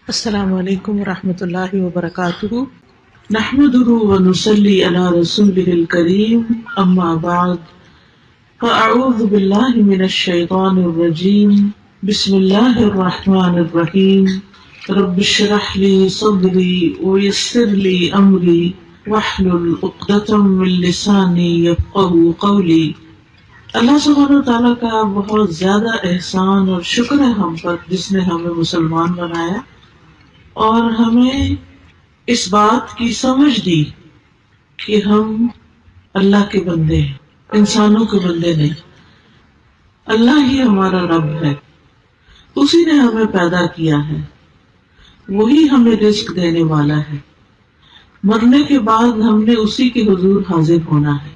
السلام علیکم ورحمۃ اللہ وبرکاتہ، نحمده ونصلی علی رسوله الکریم، اما بعد فاعوذ باللہ من الشیطان الرجیم، بسم اللہ الرحمن الرحیم، رب اشرح لی صدری ویسر لی امری واحلل عقدۃ من لسانی یفقہوا قولی۔ اللہ سبحانہ وتعالیٰ کا بہت زیادہ احسان اور شکر ہے ہم پر، جس نے ہمیں مسلمان بنایا اور ہمیں اس بات کی سمجھ دی کہ ہم اللہ کے بندے ہیں، انسانوں کے بندے نہیں۔ اللہ ہی ہمارا رب ہے، اسی نے ہمیں پیدا کیا ہے، وہی ہمیں رزق دینے والا ہے۔ مرنے کے بعد ہم نے اسی کے حضور حاضر ہونا ہے،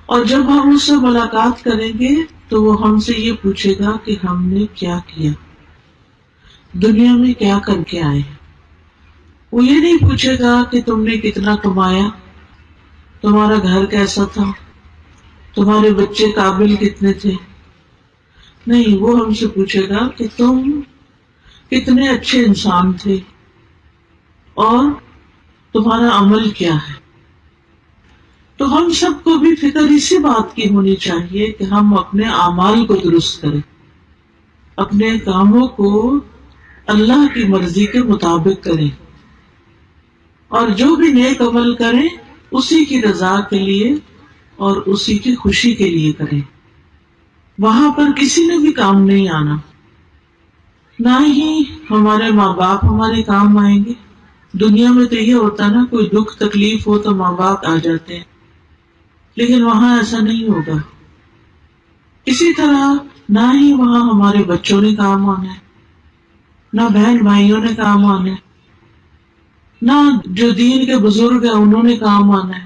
اور جب ہم اس سے ملاقات کریں گے تو وہ ہم سے یہ پوچھے گا کہ ہم نے کیا کیا، دنیا میں کیا کر کے آئے ہیں۔ وہ یہ نہیں پوچھے گا کہ تم نے کتنا کمایا، تمہارا گھر کیسا تھا، تمہارے بچے قابل کتنے تھے، نہیں، وہ ہم سے پوچھے گا کہ تم کتنے اچھے انسان تھے اور تمہارا عمل کیا ہے۔ تو ہم سب کو بھی فکر اسی بات کی ہونی چاہیے کہ ہم اپنے اعمال کو درست کریں، اپنے کاموں کو اللہ کی مرضی کے مطابق کریں، اور جو بھی نیک عمل کریں اسی کی رضا کے لیے اور اسی کی خوشی کے لیے کریں۔ وہاں پر کسی نے بھی کام نہیں آنا، نہ ہی ہمارے ماں باپ ہمارے کام آئیں گے۔ دنیا میں تو یہ ہوتا نا، کوئی دکھ تکلیف ہو تو ماں باپ آ جاتے ہیں، لیکن وہاں ایسا نہیں ہوگا۔ اسی طرح نہ ہی وہاں ہمارے بچوں نے کام آنا ہے، نہ بہن بھائیوں نے کام آنا ہے، نہ جو دین کے بزرگ ہیں انہوں نے کام آنا ہے۔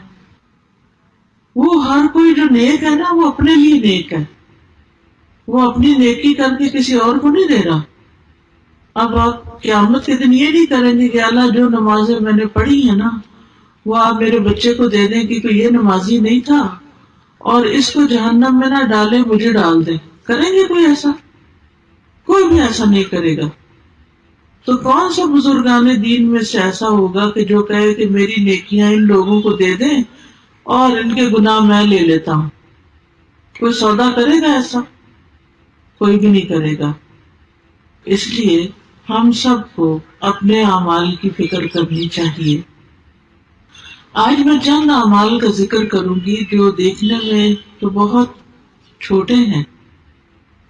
وہ ہر کوئی جو نیک ہے نا، وہ اپنے لیے نیک ہے، وہ اپنی نیکی کر کے کسی اور کو نہیں دے رہا۔ اب آپ قیامت کے دن یہ نہیں کریں گے کہ اللہ جو نمازیں میں نے پڑھی ہیں نا، وہ آپ میرے بچے کو دے دیں کہ کوئی یہ نمازی نہیں تھا اور اس کو جہنم میں نہ ڈالے، مجھے ڈال دیں۔ کریں گے کوئی ایسا؟ کوئی بھی ایسا نہیں کرے گا۔ تو کون سا بزرگان دین میں سے ایسا ہوگا کہ جو کہے کہ میری نیکیاں ان لوگوں کو دے دیں اور ان کے گناہ میں لے لیتا ہوں؟ کوئی سودا کرے گا ایسا؟ کوئی بھی نہیں کرے گا۔ اس لیے ہم سب کو اپنے اعمال کی فکر کرنی چاہیے۔ آج میں چند اعمال کا ذکر کروں گی جو دیکھنے میں تو بہت چھوٹے ہیں،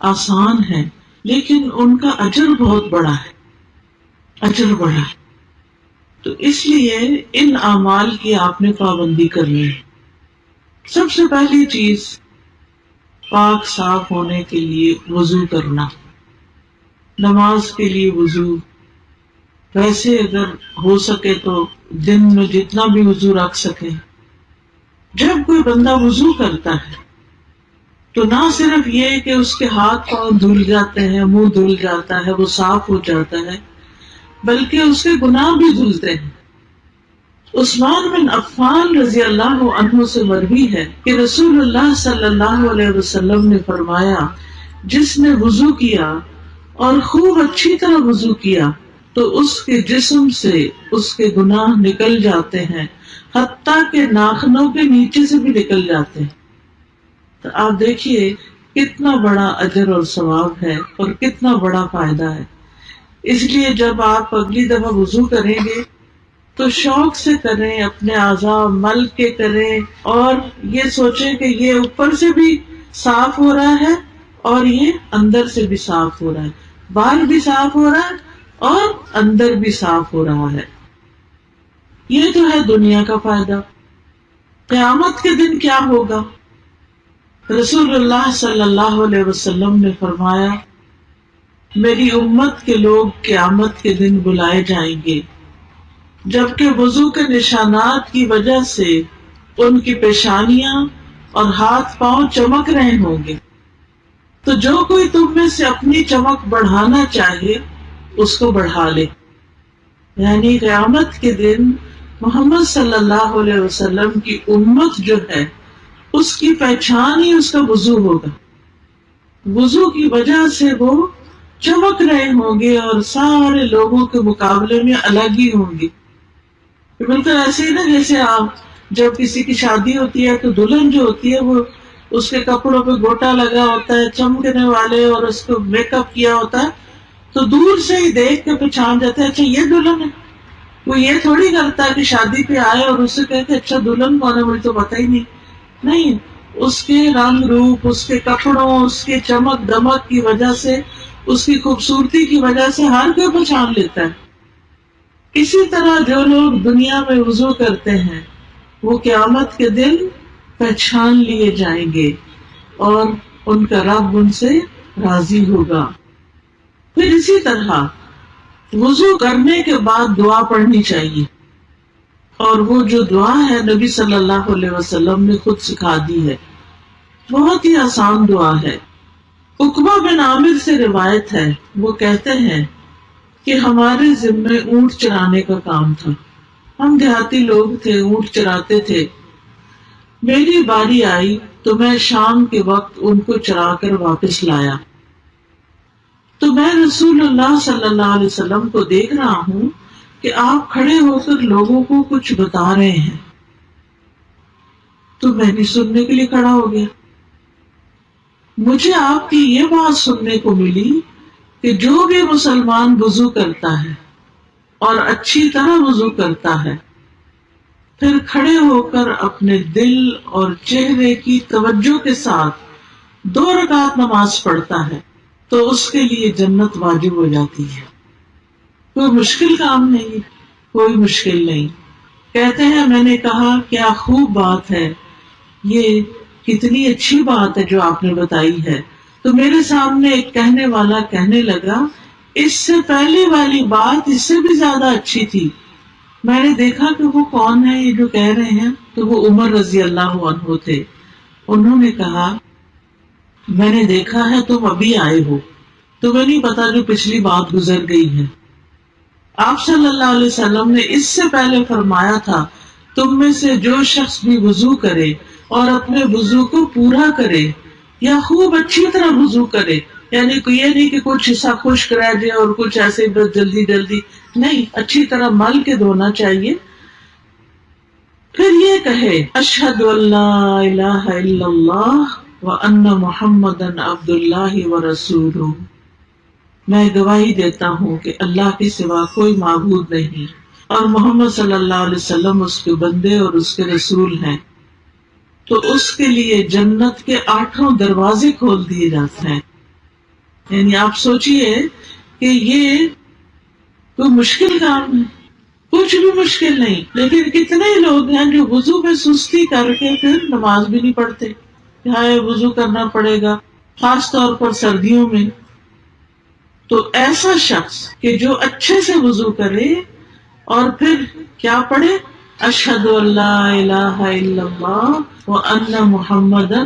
آسان ہیں، لیکن ان کا اجر بہت بڑا ہے، اجر بڑا ہے۔ تو اس لیے ان اعمال کی آپ نے پابندی کرنی ہے۔ سب سے پہلی چیز، پاک صاف ہونے کے لیے وضو کرنا، نماز کے لیے وضو۔ ویسے اگر ہو سکے تو دن میں جتنا بھی وضو رکھ سکے۔ جب کوئی بندہ وضو کرتا ہے تو نہ صرف یہ کہ اس کے ہاتھ پاؤں دھل جاتے ہیں، منہ دھل جاتا ہے، وہ صاف ہو جاتا ہے، بلکہ اس کے گناہ بھی دھلتے ہیں۔ عثمان بن عفان رضی اللہ عنہ سے مروی ہے کہ رسول اللہ صلی اللہ علیہ وسلم نے فرمایا، جس نے وضو کیا اور خوب اچھی طرح وضو کیا تو اس کے جسم سے اس کے گناہ نکل جاتے ہیں، حتیٰ کہ ناخنوں کے نیچے سے بھی نکل جاتے ہیں۔ تو آپ دیکھیے کتنا بڑا اجر اور ثواب ہے اور کتنا بڑا فائدہ ہے۔ اس لیے جب آپ اگلی دفعہ وضو کریں گے تو شوق سے کریں، اپنے اعضاء مل کے کریں، اور یہ سوچیں کہ یہ اوپر سے بھی صاف ہو رہا ہے اور یہ اندر سے بھی صاف ہو رہا ہے، باہر بھی صاف ہو رہا ہے اور اندر بھی صاف ہو رہا ہے۔ یہ تو ہے دنیا کا فائدہ۔ قیامت کے دن کیا ہوگا؟ رسول اللہ صلی اللہ علیہ وسلم نے فرمایا، میری امت کے لوگ قیامت کے دن بلائے جائیں گے جبکہ وضو کے نشانات کی وجہ سے ان کی پیشانیاں اور ہاتھ پاؤں چمک رہے ہوں گے۔ تو جو کوئی تم میں سے اپنی چمک بڑھانا چاہے اس کو بڑھا لے۔ یعنی قیامت کے دن محمد صلی اللہ علیہ وسلم کی امت جو ہے، اس کی پہچان ہی اس کا وضو ہوگا۔ وضو کی وجہ سے وہ چمک رہے ہوں گے اور سارے لوگوں کے مقابلے میں الگ ہی ہوں گے. بالکل ایسے ہی نا جیسے آپ جب کسی کی شادی ہوتی ہے تو دلہن جو ہوتی ہے وہ اس کے کپڑوں پہ گوٹا لگا ہوتا ہے چمکنے والے اور اس کو میک اپ کیا ہوتا ہے تو دور سے ہی دیکھ کے پہچان جاتے ہیں اچھا یہ دلہن ہے. وہ یہ تھوڑی کرتا ہے کہ شادی پہ آئے اور اسے کہے کہ اچھا دلہن کون ہے مجھے تو پتہ ہی نہیں. نہیں، اس کے رنگ روپ، اس کے کپڑوں، اس کے چمک دمک کی وجہ سے، اس کی خوبصورتی کی وجہ سے ہر کوئی پہچان لیتا ہے. اسی طرح جو لوگ دنیا میں وضو کرتے ہیں وہ قیامت کے دن پہچان لیے جائیں گے اور ان کا رب ان سے راضی ہوگا. پھر اسی طرح وضو کرنے کے بعد دعا پڑھنی چاہیے، اور وہ جو دعا ہے نبی صلی اللہ علیہ وسلم نے خود سکھا دی ہے، بہت ہی آسان دعا ہے. عقبہ بن عامر سے روایت ہے، وہ کہتے ہیں کہ ہمارے ذمے اونٹ چرانے کا کام تھا. ہم دیہاتی لوگ تھے، اونٹ چراتے تھے. میری باری آئی تو میں شام کے وقت ان کو چرا کر واپس لایا تو میں رسول اللہ صلی اللہ علیہ وسلم کو دیکھ رہا ہوں کہ آپ کھڑے ہو کر لوگوں کو کچھ بتا رہے ہیں. تو میں بھی سننے کے لیے کھڑا ہو گیا. مجھے آپ کی یہ بات سننے کو ملی کہ جو بھی مسلمان وضو کرتا ہے اور اچھی طرح وضو کرتا ہے پھر کھڑے ہو کر اپنے دل اور چہرے کی توجہ کے ساتھ 2 رکعت نماز پڑھتا ہے تو اس کے لیے جنت واجب ہو جاتی ہے. کوئی مشکل کام نہیں، کوئی مشکل نہیں. کہتے ہیں میں نے کہا کیا خوب بات ہے، یہ کتنی اچھی بات ہے جو آپ نے بتائی ہے. تو میرے سامنے ایک کہنے والا کہنے لگا اس سے پہلے والی بات اس سے بھی زیادہ اچھی تھی. میں نے دیکھا کہ وہ کون ہے یہ جو کہہ رہے ہیں، تو وہ عمر رضی اللہ عنہ تھے. انہوں نے کہا میں نے دیکھا ہے تم ابھی آئے ہو، تمہیں نہیں پتا جو پچھلی بات گزر گئی ہے. آپ صلی اللہ علیہ وسلم نے اس سے پہلے فرمایا تھا تم میں سے جو شخص بھی وضو کرے اور اپنے وضو کو پورا کرے یا خوب اچھی طرح وضو کرے، یعنی کوئی یہ نہیں کہ کچھ حصہ خشک رہ جائے اور کچھ ایسے بس جلدی جلدی نہیں، اچھی طرح مل کے دھونا چاہیے. پھر یہ کہے اشہد ان لا الہ الا اللہ وان محمدا عبد اللہ ورسولہ، میں گواہی دیتا ہوں کہ اللہ کے سوا کوئی معبود نہیں اور محمد صلی اللہ علیہ وسلم اس کے بندے اور اس کے رسول ہیں. تو اس کے لیے جنت کے 8 دروازے کھول دیے جاتے ہیں. یعنی آپ سوچئے کہ یہ کوئی مشکل کام ہے، کچھ بھی مشکل نہیں. لیکن کتنے لوگ ہیں جو وضو میں سستی کر کے پھر نماز بھی نہیں پڑھتے. ہائے وضو کرنا پڑے گا، خاص طور پر سردیوں میں. تو ایسا شخص کہ جو اچھے سے وضو کرے اور پھر کیا پڑھے اشہد ان لا الہ الا اللہ وان محمدا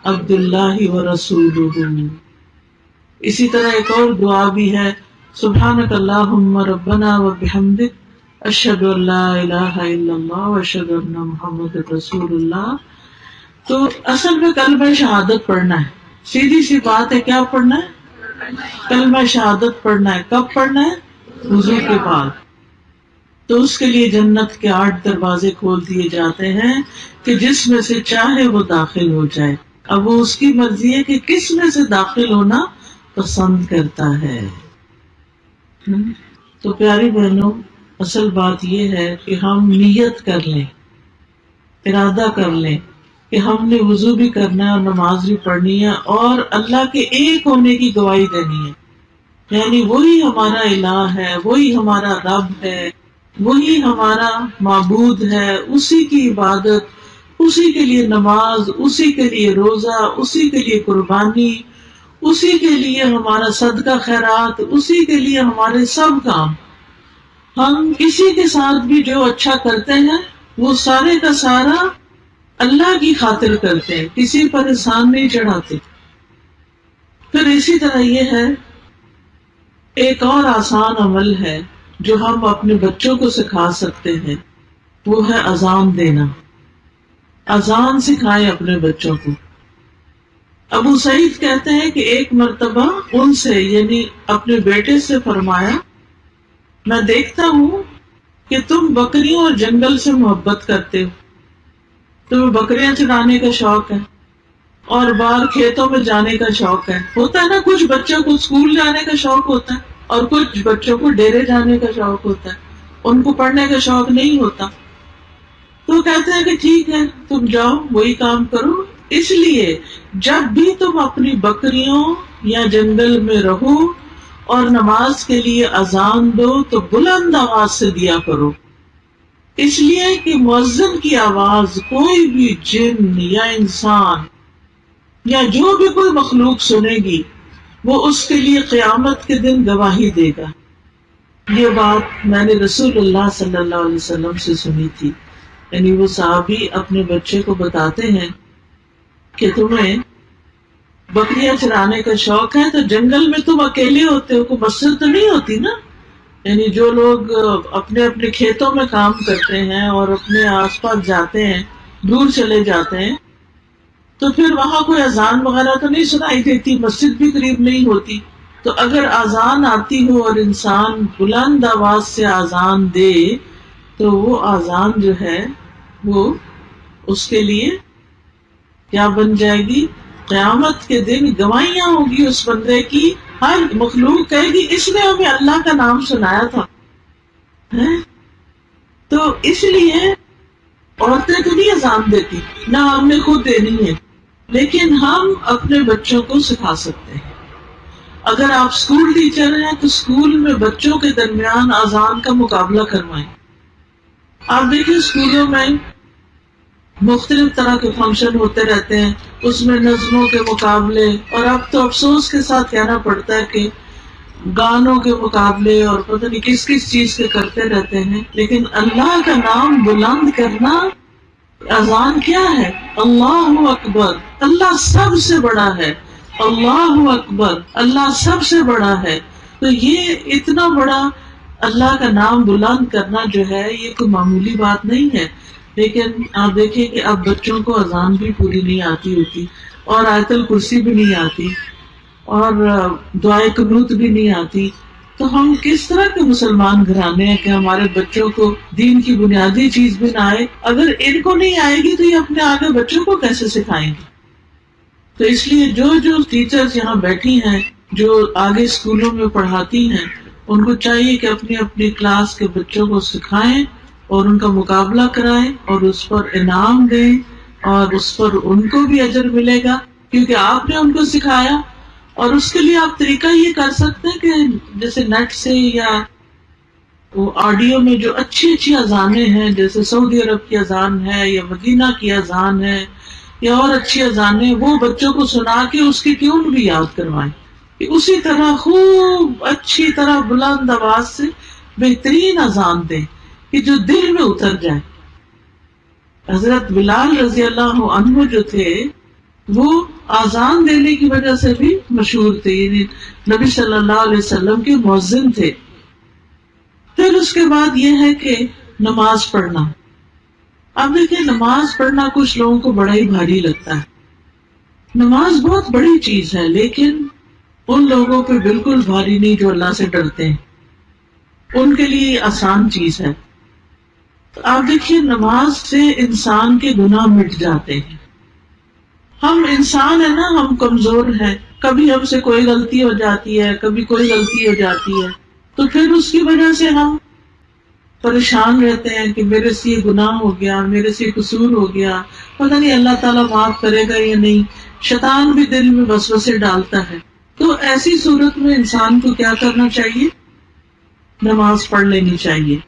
عبد اللہ ورسولہ. اسی طرح ایک اور دعا بھی ہے سبحانک اللہم ربنا وبحمدک اشہد ان لا الہ الا اللہ واشہد ان محمد رسول اللہ. تو اصل میں کلمہ شہادت پڑھنا ہے، سیدھی سی بات ہے. کیا پڑھنا ہے؟ کلمہ شہادت پڑھنا ہے. کب پڑھنا ہے؟ وضو کے بعد. تو اس کے لیے جنت کے 8 دروازے کھول دیے جاتے ہیں کہ جس میں سے چاہے وہ داخل ہو جائے. اب وہ اس کی مرضی ہے کہ کس میں سے داخل ہونا پسند کرتا ہے. تو پیاری بہنوں، اصل بات یہ ہے کہ ہم نیت کر لیں، ارادہ کر لیں کہ ہم نے وضو بھی کرنا ہے اور نماز بھی پڑھنی ہے اور اللہ کے ایک ہونے کی گواہی دینی ہے. یعنی وہی ہمارا الہ ہے، وہی ہمارا رب ہے، وہی ہمارا معبود ہے. اسی کی عبادت، اسی کے لیے نماز، اسی کے لیے روزہ، اسی کے لیے قربانی، اسی کے لیے ہمارا صدقہ خیرات، اسی کے لیے ہمارے سب کام. ہم کسی کے ساتھ بھی جو اچھا کرتے ہیں وہ سارے کا سارا اللہ کی خاطر کرتے ہیں، کسی پر احسان نہیں چڑھاتے. پھر اسی طرح یہ ہے ایک اور آسان عمل ہے جو ہم اپنے بچوں کو سکھا سکتے ہیں، وہ ہے اذان دینا. اذان سکھائیں اپنے بچوں کو. ابو سعید کہتے ہیں کہ ایک مرتبہ ان سے یعنی اپنے بیٹے سے فرمایا، میں دیکھتا ہوں کہ تم بکریوں اور جنگل سے محبت کرتے ہو، تمہیں بکریاں چرانے کا شوق ہے اور باہر کھیتوں میں جانے کا شوق ہے. ہوتا ہے نا، کچھ بچوں کو اسکول جانے کا شوق ہوتا ہے اور کچھ بچوں کو ڈیرے جانے کا شوق ہوتا ہے، ان کو پڑھنے کا شوق نہیں ہوتا. تو کہتے ہیں کہ ٹھیک ہے تم جاؤ وہی کام کرو، اس لیے جب بھی تم اپنی بکریوں یا جنگل میں رہو اور نماز کے لیے اذان دو تو بلند آواز سے دیا کرو، اس لیے کہ مؤذن کی آواز کوئی بھی جن یا انسان یا جو بھی کوئی مخلوق سنے گی وہ اس کے لیے قیامت کے دن گواہی دے گا. یہ بات میں نے رسول اللہ صلی اللہ علیہ وسلم سے سنی تھی. یعنی وہ صحابی اپنے بچے کو بتاتے ہیں کہ تمہیں بکریاں چرانے کا شوق ہے تو جنگل میں تم اکیلے ہوتے ہو، کوئی مسجد تو نہیں ہوتی نا. یعنی جو لوگ اپنے اپنے کھیتوں میں کام کرتے ہیں اور اپنے آس پاس جاتے ہیں، دور چلے جاتے ہیں، تو پھر وہاں کوئی اذان وغیرہ تو نہیں سنائی دیتی، مسجد بھی قریب نہیں ہوتی. تو اگر اذان آتی ہو اور انسان بلند آواز سے اذان دے تو وہ اذان جو ہے وہ اس کے لیے کیا بن جائے گی؟ قیامت کے دن گواہیاں ہوگی اس بندے کی. ہر مخلوق کہے گی اس نے ہمیں اللہ کا نام سنایا تھا. تو اس لیے عورتیں تو نہیں اذان دیتی، نہ ہم نے خود دینی ہے، لیکن ہم اپنے بچوں کو سکھا سکتے ہیں. اگر آپ اسکول ٹیچر ہیں تو اسکول میں بچوں کے درمیان اذان کا مقابلہ کروائیں. آپ دیکھیں اسکولوں میں مختلف طرح کے فنکشن ہوتے رہتے ہیں، اس میں نظموں کے مقابلے، اور اب تو افسوس کے ساتھ کہنا پڑتا ہے کہ گانوں کے مقابلے اور پتہ نہیں کس کس چیز کے کرتے رہتے ہیں. لیکن اللہ کا نام بلند کرنا، اذان کیا ہے؟ اللہ اکبر، اللہ سب سے بڑا ہے، اللہ اکبر، اللہ سب سے بڑا ہے. تو یہ اتنا بڑا اللہ کا نام بلند کرنا جو ہے یہ کوئی معمولی بات نہیں ہے. لیکن آپ دیکھیں کہ اب بچوں کو اذان بھی پوری نہیں آتی ہوتی، اور آیت الکرسی بھی نہیں آتی، اور دعائے قنوت بھی نہیں آتی. تو ہم کس طرح کے مسلمان گھرانے ہیں کہ ہمارے بچوں کو دین کی بنیادی چیز بھی نہ آئے؟ اگر ان کو نہیں آئے گی تو یہ اپنے آگے بچوں کو کیسے سکھائیں گے؟ تو اس لیے جو ٹیچرز یہاں بیٹھی ہیں، جو آگے اسکولوں میں پڑھاتی ہیں، ان کو چاہیے کہ اپنی اپنی کلاس کے بچوں کو سکھائیں اور ان کا مقابلہ کرائیں اور اس پر انعام دیں، اور اس پر ان کو بھی اجر ملے گا کیونکہ آپ نے ان کو سکھایا. اور اس کے لیے آپ طریقہ یہ کر سکتے ہیں کہ جیسے نیٹ سے یا وہ آڈیو میں جو اچھی اچھی اذانیں ہیں، جیسے سعودی عرب کی اذان ہے یا مدینہ کی اذان ہے یا اور اچھی اذانیں، وہ بچوں کو سنا کے اس کی ٹیون بھی یاد کروائیں. اسی طرح خوب اچھی طرح بلند آواز سے بہترین اذان دیں کہ جو دل میں اتر جائے. حضرت بلال رضی اللہ عنہ جو تھے وہ اذان دینے کی وجہ سے بھی مشہور تھے، یعنی نبی صلی اللہ علیہ وسلم کے مؤذن تھے. پھر اس کے بعد یہ ہے کہ نماز پڑھنا. اب دیکھیں نماز پڑھنا کچھ لوگوں کو بڑا ہی بھاری لگتا ہے. نماز بہت بڑی چیز ہے، لیکن ان لوگوں پہ بالکل بھاری نہیں جو اللہ سے ڈرتے ہیں، ان کے لیے آسان چیز ہے. تو آپ دیکھیے نماز سے انسان کے گناہ مٹ جاتے ہیں. ہم انسان ہیں نا، ہم کمزور ہیں، کبھی ہم سے کوئی غلطی ہو جاتی ہے، کبھی کوئی غلطی ہو جاتی ہے، تو پھر اس کی وجہ سے ہم پریشان رہتے ہیں کہ میرے سے یہ گناہ ہو گیا، میرے سے یہ قصور ہو گیا، پتہ نہیں اللہ تعالیٰ معاف کرے گا یا نہیں. شیطان بھی دل میں وسوسے ڈالتا ہے. تو ایسی صورت میں انسان کو کیا کرنا چاہیے؟ نماز پڑھ لینی چاہیے.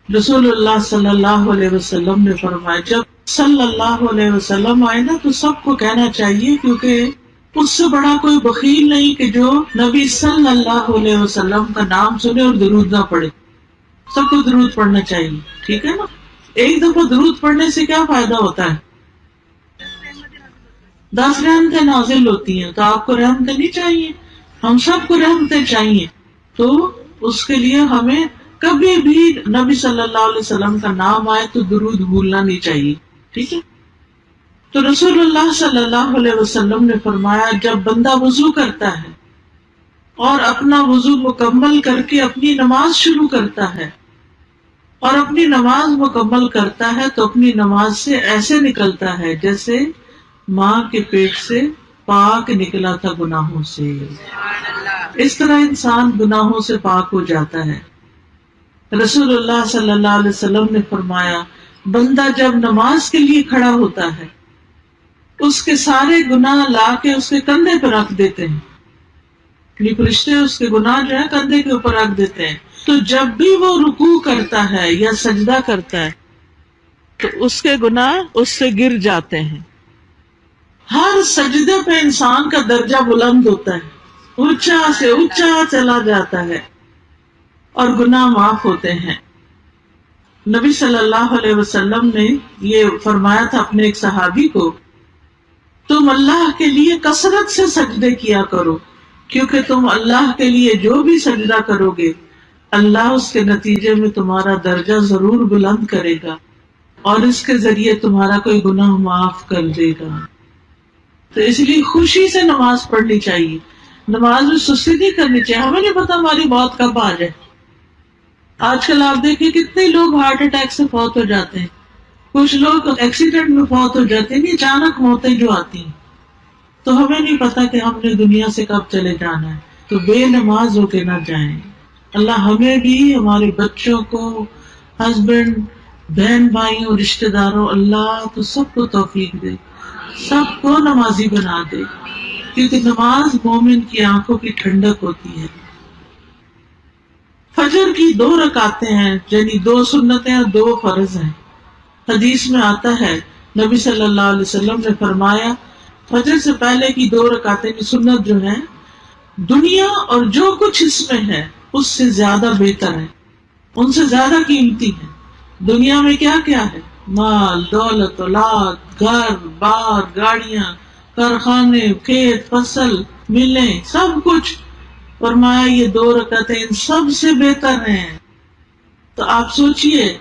رسول اللہ صلی اللہ علیہ وسلم نے فرمایا جب صلی اللہ علیہ وسلم آئے نا تو سب کو کہنا چاہیے، کیونکہ اس سے بڑا کوئی بخیل نہیں کہ جو نبی صلی اللہ علیہ وسلم کا نام سنے اور درود نہ پڑھے. سب کو درود پڑھنا چاہیے، ٹھیک ہے نا؟ ایک دفعہ درود پڑھنے سے کیا فائدہ ہوتا ہے؟ 10 رحمتیں نازل ہوتی ہیں. تو آپ کو رحمتیں نہیں چاہیے؟ ہم سب کو رحمتیں چاہیے. تو اس کے لیے ہمیں کبھی بھی نبی صلی اللہ علیہ وسلم کا نام آئے تو درود بھولنا نہیں چاہیے، ٹھیک ہے؟ تو رسول اللہ صلی اللہ علیہ وسلم نے فرمایا جب بندہ وضو کرتا ہے اور اپنا وضو مکمل کر کے اپنی نماز شروع کرتا ہے اور اپنی نماز مکمل کرتا ہے تو اپنی نماز سے ایسے نکلتا ہے جیسے ماں کے پیٹ سے پاک نکلا تھا گناہوں سے. اس طرح انسان گناہوں سے پاک ہو جاتا ہے. رسول اللہ صلی اللہ علیہ وسلم نے فرمایا بندہ جب نماز کے لیے کھڑا ہوتا ہے اس کے سارے گناہ لا کے اس کے کندھے پہ رکھ دیتے ہیں. یہ فرشتے اس کے گناہ جو ہے کندھے کے اوپر رکھ دیتے ہیں. تو جب بھی وہ رکوع کرتا ہے یا سجدہ کرتا ہے تو اس کے گناہ اس سے گر جاتے ہیں. ہر سجدے پہ انسان کا درجہ بلند ہوتا ہے, اونچا سے اونچا چلا جاتا ہے اور گناہ معاف ہوتے ہیں. نبی صلی اللہ علیہ وسلم نے یہ فرمایا تھا اپنے ایک صحابی کو, تم اللہ کے لیے کثرت سے سجدے کیا کرو کیونکہ تم اللہ کے لیے جو بھی سجدہ کرو گے اللہ اس کے نتیجے میں تمہارا درجہ ضرور بلند کرے گا اور اس کے ذریعے تمہارا کوئی گناہ معاف کر دے گا. تو اس لیے خوشی سے نماز پڑھنی چاہیے, نماز میں سستی نہیں کرنی چاہیے. ہمیں نہیں پتا ہماری موت کب آ جائے. آج کل آپ دیکھیں کتنے لوگ ہارٹ اٹیک سے فوت ہو جاتے ہیں, کچھ لوگ ایکسیڈنٹ میں فوت ہو جاتے ہیں. نہیں اچانک موتیں جو آتی ہیں تو ہمیں نہیں پتا کہ ہم نے دنیا سے کب چلے جانا ہے. تو بے نماز ہو کے نہ جائیں. اللہ ہمیں بھی, ہمارے بچوں کو, ہسبینڈ, بہن بھائیوں, رشتہ داروں, اللہ تو سب کو توفیق دے, سب کو نمازی بنا دے, کیونکہ نماز مومن کی آنکھوں کی ٹھنڈک ہوتی ہے. فجر کی 2 رکعتیں ہیں, یعنی 2 سنتیں اور 2 فرض ہیں. حدیث میں آتا ہے نبی صلی اللہ علیہ وسلم نے فرمایا فجر سے پہلے کی 2 رکعتیں کی سنت جو ہے دنیا اور جو کچھ اس میں ہے اس سے زیادہ بہتر ہے, ان سے زیادہ قیمتی ہے. دنیا میں کیا کیا ہے, مال, دولت, اولاد, گھر بار, گاڑیاں, کارخانے, کھیت, فصل, ملیں, سب کچھ. فرمایا یہ 2 رکعتیں ان سب سے بہتر ہیں. تو آپ سوچئے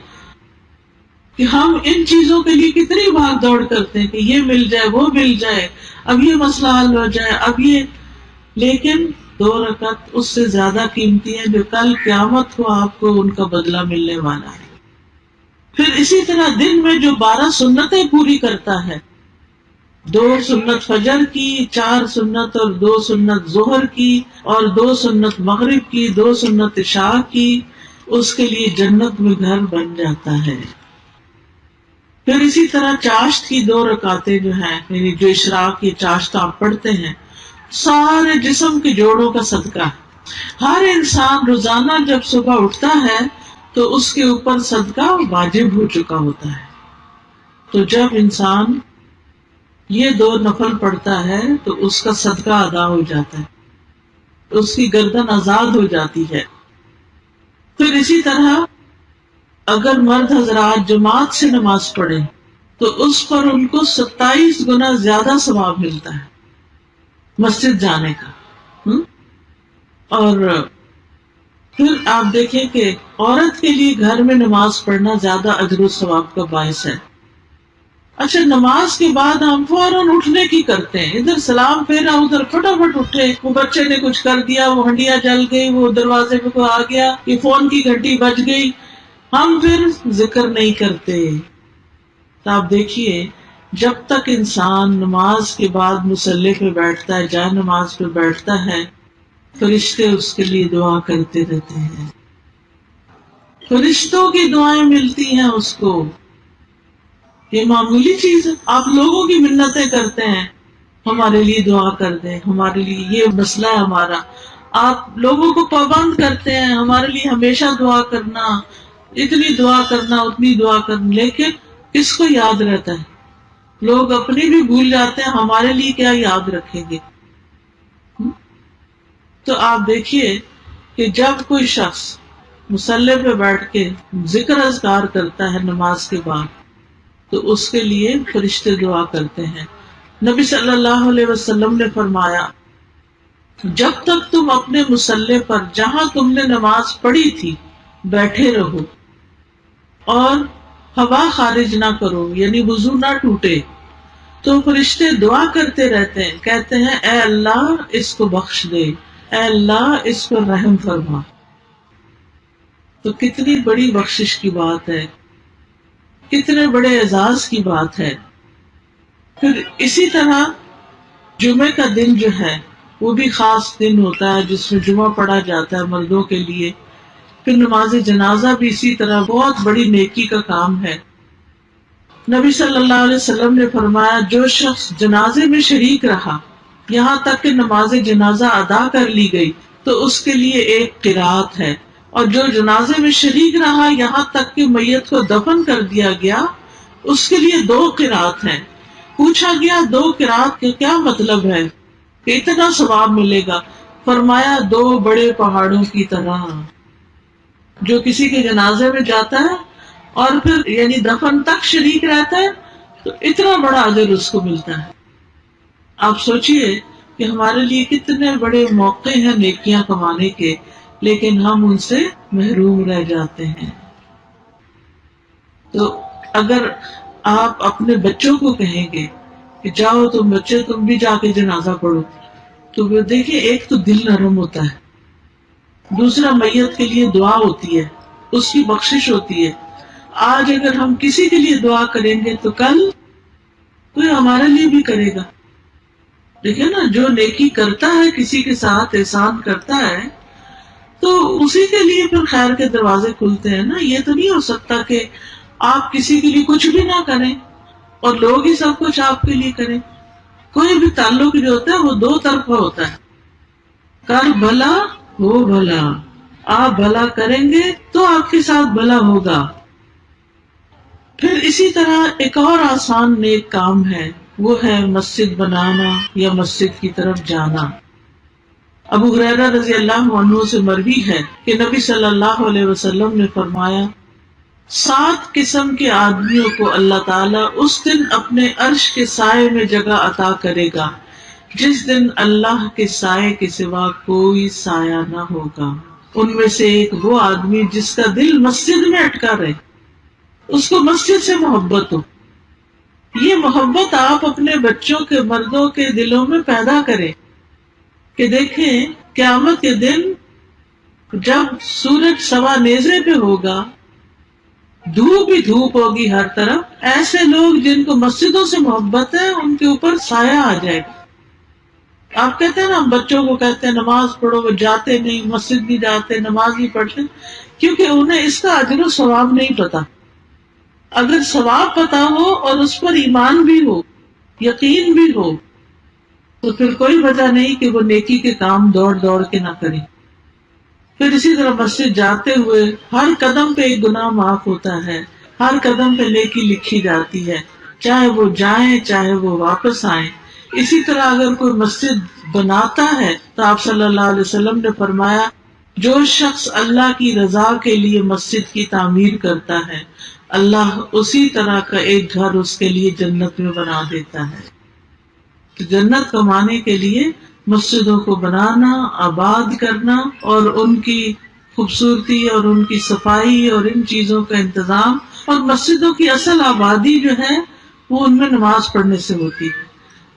کہ ہم ان چیزوں کے لیے کتنی بھاگ دوڑ کرتے ہیں کہ یہ مل جائے, وہ مل جائے, اب یہ مسئلہ حل ہو جائے, اب یہ, لیکن 2 رکعت اس سے زیادہ قیمتی ہیں جو کل قیامت کو آپ کو ان کا بدلہ ملنے والا ہے. پھر اسی طرح دن میں جو 12 سنتیں پوری کرتا ہے, 2 سنت فجر کی, 4 سنت اور 2 سنت ظہر کی, اور 2 سنت مغرب کی, 2 سنت عشاء کی, اس کے لیے جنت میں گھر بن جاتا ہے. پھر اسی طرح چاشت کی 2 رکعتیں جو ہیں, یعنی جو اشراق کی چاشت آپ پڑھتے ہیں, سارے جسم کے جوڑوں کا صدقہ ہے. ہر انسان روزانہ جب صبح اٹھتا ہے تو اس کے اوپر صدقہ واجب ہو چکا ہوتا ہے. تو جب انسان یہ 2 نفل پڑھتا ہے تو اس کا صدقہ ادا ہو جاتا ہے, اس کی گردن آزاد ہو جاتی ہے. پھر اسی طرح اگر مرد حضرات جماعت سے نماز پڑھیں تو اس پر ان کو 27 گنا زیادہ ثواب ملتا ہے مسجد جانے کا. اور پھر آپ دیکھیں کہ عورت کے لیے گھر میں نماز پڑھنا زیادہ اجر و ثواب کا باعث ہے. اچھا, نماز کے بعد ہم فوراً اٹھنے کی کرتے ہیں, ادھر سلام پھیرا, ادھر فٹافٹ اٹھے, وہ بچے نے کچھ کر دیا, وہ ہنڈیا جل گئی, وہ دروازے پہ کوئی آ گیا, یہ فون کی گھنٹی بج گئی, ہم پھر ذکر نہیں کرتے. تو آپ دیکھیے جب تک انسان نماز کے بعد مصلی پہ بیٹھتا ہے, جائے نماز پہ بیٹھتا ہے, فرشتے اس کے لیے دعا کرتے رہتے ہیں. فرشتوں کی دعائیں ملتی ہیں اس کو. یہ معمولی چیز ہے. آپ لوگوں کی منتیں کرتے ہیں, ہمارے لیے دعا کر دیں, ہمارے لیے یہ مسئلہ ہے ہمارا. آپ لوگوں کو پابند کرتے ہیں ہمارے لیے ہمیشہ دعا کرنا, اتنی دعا کرنا, اتنی دعا کرنا, لیکن کس کو یاد رہتا ہے؟ لوگ اپنی بھی بھول جاتے ہیں, ہمارے لیے کیا یاد رکھیں گے. تو آپ دیکھیے کہ جب کوئی شخص مصلی پہ بیٹھ کے ذکر اذکار کرتا ہے نماز کے بعد تو اس کے لیے فرشتے دعا کرتے ہیں. نبی صلی اللہ علیہ وسلم نے فرمایا جب تک تم اپنے مصلی پر جہاں تم نے نماز پڑھی تھی بیٹھے رہو اور ہوا خارج نہ کرو, یعنی وضو نہ ٹوٹے, تو فرشتے دعا کرتے رہتے ہیں، کہتے ہیں اے اللہ اس کو بخش دے، اے اللہ اس پر رحم فرما۔ تو کتنی بڑی بخشش کی بات ہے، کتنے بڑے اعزاز کی بات ہے۔ پھر اسی طرح جمعے کا دن جو ہے وہ بھی خاص دن ہوتا ہے جس میں جمعہ پڑھا جاتا ہے مردوں کے لیے۔ پھر نماز جنازہ بھی اسی طرح بہت بڑی نیکی کا کام ہے۔ نبی صلی اللہ علیہ وسلم نے فرمایا جو شخص جنازے میں شریک رہا یہاں تک کہ نماز جنازہ ادا کر لی گئی تو اس کے لیے ایک قرات ہے، اور جو جنازے میں شریک رہا یہاں تک کہ میت کو دفن کر دیا گیا اس کے لیے 2 قرات ہیں۔ پوچھا گیا 2 قرات کا کیا مطلب ہے کہ اتنا ثواب ملے گا؟ فرمایا 2 بڑے پہاڑوں کی طرح۔ جو کسی کے جنازے میں جاتا ہے اور پھر یعنی دفن تک شریک رہتا ہے تو اتنا بڑا اجر اس کو ملتا ہے۔ آپ سوچئے کہ ہمارے لیے کتنے بڑے موقع ہیں نیکیاں کمانے کے، لیکن ہم ان سے محروم رہ جاتے ہیں۔ تو اگر آپ اپنے بچوں کو کہیں گے کہ جاؤ تم بچے تم بھی جا کے جنازہ پڑھو، تو وہ دیکھیں ایک تو دل نرم ہوتا ہے، دوسرا میت کے لیے دعا ہوتی ہے، اس کی بخشش ہوتی ہے۔ آج اگر ہم کسی کے لیے دعا کریں گے تو کل کوئی ہمارے لیے بھی کرے گا۔ دیکھیں نا، جو نیکی کرتا ہے کسی کے ساتھ احسان کرتا ہے تو اسی کے لیے پھر خیر کے دروازے کھلتے ہیں نا۔ یہ تو نہیں ہو سکتا کہ آپ کسی کے لیے کچھ بھی نہ کریں اور لوگ ہی سب کچھ آپ کے لیے کریں۔ کوئی بھی تعلق جو ہوتا ہے وہ 2 طرفہ ہوتا ہے، کر بھلا ہو بھلا، آپ بھلا کریں گے تو آپ کے ساتھ بھلا ہوگا۔ پھر اسی طرح ایک اور آسان نیک کام ہے، وہ ہے مسجد بنانا یا مسجد کی طرف جانا۔ ابو ہریرہ رضی اللہ عنہ سے مروی ہے کہ نبی صلی اللہ علیہ وسلم نے فرمایا 7 قسم کے آدمیوں کو اللہ تعالیٰ اس دن اپنے عرش کے سائے میں جگہ عطا کرے گا جس دن اللہ کے سائے کے سوا کوئی سایہ نہ ہوگا۔ ان میں سے ایک وہ آدمی جس کا دل مسجد میں اٹکا رہے، اس کو مسجد سے محبت ہو۔ یہ محبت آپ اپنے بچوں کے، مردوں کے دلوں میں پیدا کریں کہ دیکھیں قیامت کے دن جب سورج سوا نیزے پہ ہوگا، دھوپ ہی دھوپ ہوگی ہر طرف، ایسے لوگ جن کو مسجدوں سے محبت ہے ان کے اوپر سایہ آ جائے گا۔ آپ کہتے ہیں نا، ہم بچوں کو کہتے ہیں نماز پڑھو، وہ جاتے نہیں، مسجد نہیں جاتے، نماز نہیں پڑھتے، کیونکہ انہیں اس کا اجر و ثواب نہیں پتا۔ اگر ثواب پتا ہو اور اس پر ایمان بھی ہو، یقین بھی ہو، تو پھر کوئی وجہ نہیں کہ وہ نیکی کے کام دوڑ دوڑ کے نہ کریں۔ پھر اسی طرح مسجد جاتے ہوئے ہر قدم پہ ایک گناہ معاف ہوتا ہے، ہر قدم پہ نیکی لکھی جاتی ہے، چاہے وہ جائیں چاہے وہ واپس آئیں۔ اسی طرح اگر کوئی مسجد بناتا ہے تو آپ صلی اللہ علیہ وسلم نے فرمایا جو شخص اللہ کی رضا کے لیے مسجد کی تعمیر کرتا ہے اللہ اسی طرح کا ایک گھر اس کے لیے جنت میں بنا دیتا ہے۔ تو جنت کمانے کے لیے مسجدوں کو بنانا، آباد کرنا اور ان کی خوبصورتی اور ان کی صفائی اور ان چیزوں کا انتظام، اور مسجدوں کی اصل آبادی جو ہے وہ ان میں نماز پڑھنے سے ہوتی ہے۔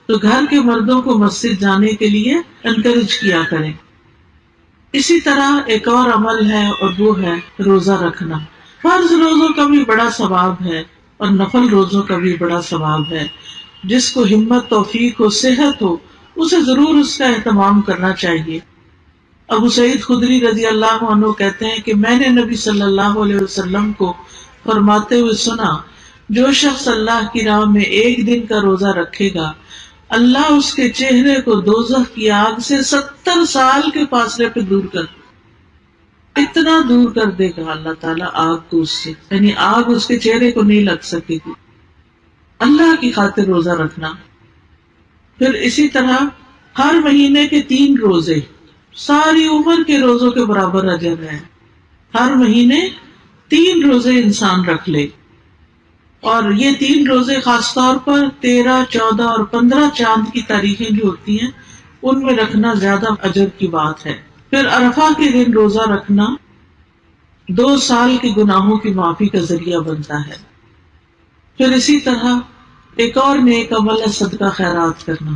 تو گھر کے مردوں کو مسجد جانے کے لیے انکریج کیا کریں۔ اسی طرح ایک اور عمل ہے اور وہ ہے روزہ رکھنا۔ فرض روزوں کا بھی بڑا ثواب ہے اور نفل روزوں کا بھی بڑا ثواب ہے۔ جس کو ہمت، توفیق ہو، صحت ہو، اسے ضرور اس کا اہتمام کرنا چاہیے۔ ابو سعید خدری رضی اللہ عنہ کہتے ہیں کہ میں نے نبی صلی اللہ علیہ وسلم کو فرماتے ہوئے سنا جو شخص اللہ کی راہ میں ایک دن کا روزہ رکھے گا اللہ اس کے چہرے کو دوزخ کی آگ سے 70 سال کے فاصلے پہ دور کر، اتنا دور کر دے گا اللہ تعالیٰ آگ کو اس سے، یعنی آگ اس کے چہرے کو نہیں لگ سکے گی۔ اللہ کی خاطر روزہ رکھنا۔ پھر اسی طرح ہر مہینے کے 3 روزے ساری عمر کے روزوں کے برابر اجر ہے۔ ہر مہینے 3 روزے انسان رکھ لے، اور یہ 3 روزے خاص طور پر 13، 14 اور 15 چاند کی تاریخیں جو ہوتی ہیں ان میں رکھنا زیادہ اجر کی بات ہے۔ پھر عرفہ کے دن روزہ رکھنا 2 سال کے گناہوں کی معافی کا ذریعہ بنتا ہے۔ پھر اسی طرح ایک اور نیک عمل ہے صدقہ خیرات کرنا.